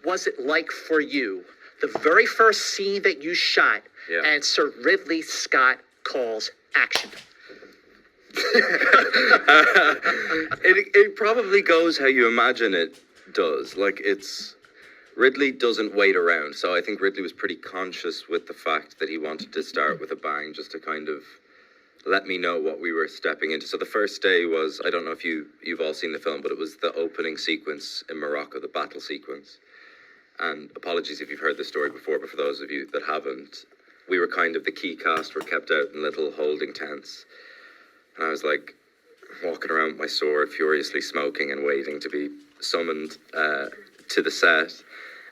was it like for you? The very first scene that you shot, and Sir Ridley Scott calls action. It probably goes how you imagine it does. Like, Ridley doesn't wait around, so I think Ridley was pretty conscious with the fact that he wanted to start with a bang, just to kind of let me know what we were stepping into. So the first day was, I don't know if you've all seen the film, but it was the opening sequence in Morocco, the battle sequence. And apologies if you've heard this story before, but for those of you that haven't, we were kind of, the key cast were kept out in little holding tents. And I was like walking around with my sword, furiously smoking and waiting to be summoned to the set.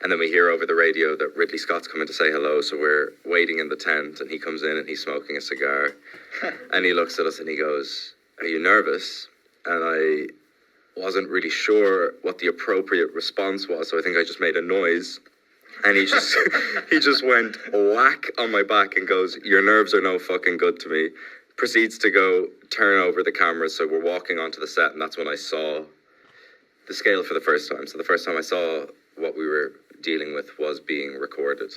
And then we hear over the radio that Ridley Scott's coming to say hello, so we're waiting in the tent, and he comes in and he's smoking a cigar. And he looks at us and he goes, "Are you nervous?" And I wasn't really sure what the appropriate response was, so I think I just made a noise. And he just went whack on my back and goes, "Your nerves are no fucking good to me." Proceeds to go turn over the cameras, so we're walking onto the set, and that's when I saw the scale for the first time. So the first time I saw what we were dealing with was being recorded.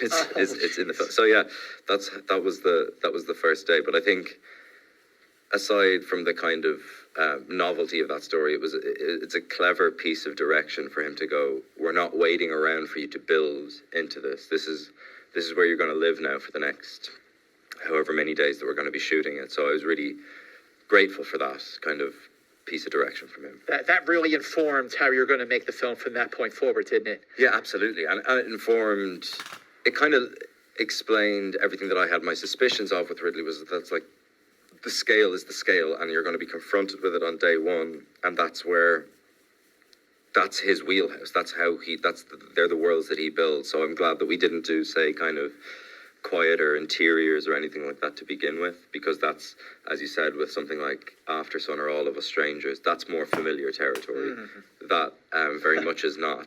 It's in the film. So yeah, that was the first day. But I think, aside from the kind of novelty of that story, it's a clever piece of direction for him to go, we're not waiting around for you to build into this. This is where you're going to live now for the next however many days that we're going to be shooting it. So I was really grateful for that kind of piece of direction from him. That really informed how you're going to make the film from that point forward, didn't it? Yeah, absolutely. And it kind of explained everything that I had my suspicions of with Ridley, was that's like, the scale is the scale, and you're going to be confronted with it on day one, and that's his wheelhouse. They're the worlds that he builds. So I'm glad that we didn't do, say, kind of quieter interiors or anything like that to begin with, because that's, as you said, with something like After Sun or All of Us Strangers, that's more familiar territory. That very much is not.